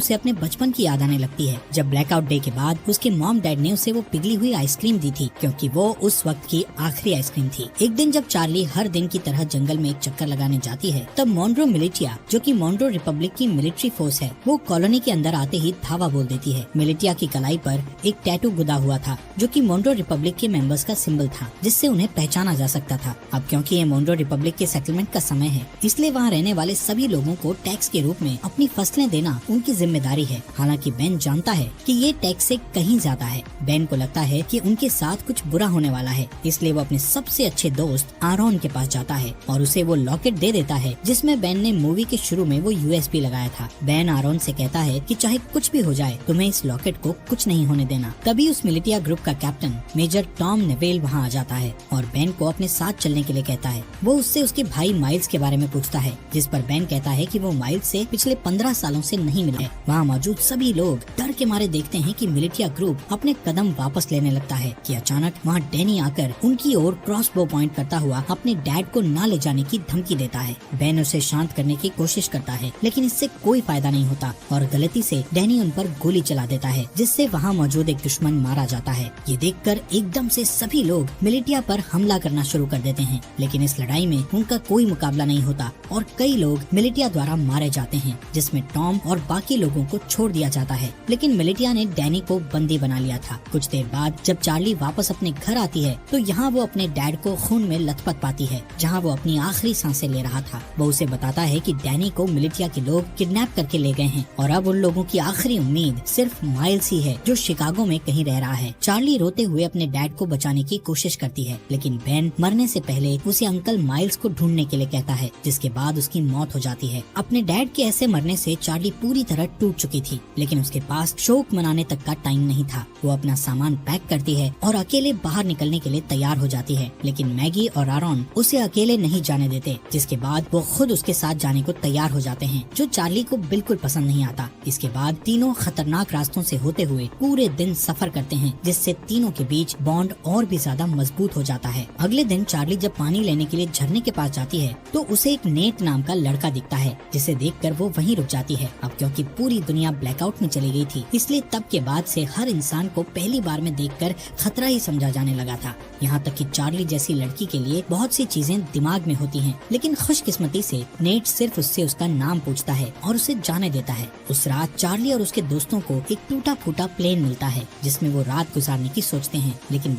उसे अपने बचपन की याद आने लगती है, जब ब्लैकआउट डे के बाद उसके मॉम डैड ने उसे वो पिघली हुई आइसक्रीम दी थी, क्योंकि वो उस वक्त की आखिरी आइसक्रीम थी। एक दिन जब चार्ली हर दिन की तरह जंगल में एक चक्कर लगाने जाती है, तब मॉन्रो मिलिटिया, जो कि मॉन्रो रिपब्लिक की मिलिट्री फोर्स है, वो कॉलोनी के अंदर आते ही धावा बोल देती है। मिलिटिया की कलाई पर एक टैटू गुदा हुआ था, जो कि मॉन्रो रिपब्लिक के मेंबर्स का सिंबल था, जिससे उन्हें पहचाना जा सकता था। अब क्योंकि ये मॉन्रो रिपब्लिक के सेटलमेंट का समय है, इसलिए वहाँ रहने वाले सभी लोगों को टैक्स के रूप में अपनी फसलें देना उनकी जिम्मेदारी है। हालांकि बेन जानता है कि ये टैक्स से कहीं ज्यादा है। बेन को लगता है कि उनके साथ कुछ बुरा होने वाला है, इसलिए वो अपने सबसे अच्छे दोस्त आरोन के पास जाता है और उसे वो लॉकेट दे देता है, जिसमें बेन ने मूवी के शुरू में वो यूएसबी लगाया था। बेन आरोन से कहता है कि चाहे कुछ भी हो जाए, तुम्हें इस लॉकेट को कुछ नहीं होने देना। तभी उस मिलिटिया ग्रुप का कैप्टन मेजर टॉम नेवेल वहाँ आ जाता है और बेन को अपने साथ चलने के लिए कहता है। वो उससे उसके भाई माइल्स के बारे में पूछता है, जिस पर बेन कहता है कि वो माइल्स से पिछले 15 सालों से नहीं मिला है। वहाँ मौजूद सभी लोग डर के मारे देखते हैं कि मिलिटिया ग्रुप अपने कदम वापस लेने लगता है कि अचानक वहाँ डैनी आकर उनकी ओर क्रॉसबो पॉइंट करता हुआ अपने डैड को ना ले जाने की धमकी देता है। बेन उसे शांत करने की कोशिश करता है, लेकिन इससे कोई फायदा नहीं होता और गलती से डैनी उन पर गोली चला देता है, जिससे वहाँ मौजूद एक दुश्मन मारा जाता है। ये देखकर एकदम से सभी लोग मिलिटिया पर हमला करना शुरू कर देते हैं, लेकिन इस लड़ाई में उनका कोई मुकाबला नहीं होता और कई लोग मिलिटिया द्वारा मारे जाते हैं, जिसमें टॉम और बाकी लोगों को छोड़ दिया जाता है। लेकिन मिलिटिया ने डैनी को बंदी बना लिया था। कुछ देर बाद जब चार्ली वापस अपने घर आती है, तो यहाँ वो अपने डैड को खून में लथपथ पाती है, जहाँ वो अपनी आखिरी सांसें ले रहा था। वो उसे बताता है कि डैनी को मिलिटिया के लोग किडनैप करके ले गए हैं और अब उन लोगों की आखिरी उम्मीद सिर्फ माइल्स ही है, जो शिकागो में कहीं रह रहा है। चार्ली रोते हुए अपने डैड को बचाने की कोशिश करती है, लेकिन बेन मरने से पहले उसे अंकल माइल्स को ढूंढने के लिए कहता है, जिसके बाद उसकी मौत हो जाती है। अपने डैड के ऐसे मरने से चार्ली पूरी तरह टूट चुकी थी, लेकिन उसके पास शोक मनाने तक का टाइम नहीं था। वो अपना सामान पैक करती है और अकेले बाहर निकलने के लिए तैयार हो जाती है, लेकिन मैगी और आरोन उसे अकेले नहीं जाने देते, जिसके बाद वो खुद उसके साथ जाने को तैयार हो जाते हैं, जो चार्ली को बिल्कुल पसंद नहीं आता। इसके बाद तीनों खतरनाक रास्तों से होते हुए पूरे दिन सफर करते हैं, जिससे तीनों के बीच बॉन्ड और भी ज्यादा मजबूत हो जाता है। अगले दिन चार्ली जब पानी लेने के लिए झरने के पास जाती है, तो उसे एक नेट नाम का लड़का दिखता है, जिसे देखकर वो वहीं रुक जाती है। अब क्योंकि पूरी दुनिया ब्लैकआउट में चली गई थी, इसलिए तब के बाद से हर इंसान को पहली बार में देखकर खतरा ही समझा जाने लगा था। यहाँ तक कि चार्ली जैसी लड़की के लिए बहुत सी चीजें दिमाग में होती हैं, लेकिन खुशकिस्मती से नेट सिर्फ उससे उसका नाम पूछता है और उसे जाने देता है। उस रात चार्ली और उसके दोस्तों को एक टूटा फूटा प्लेन मिलता है, जिसमें वो रात गुजारने की सोचते हैं, लेकिन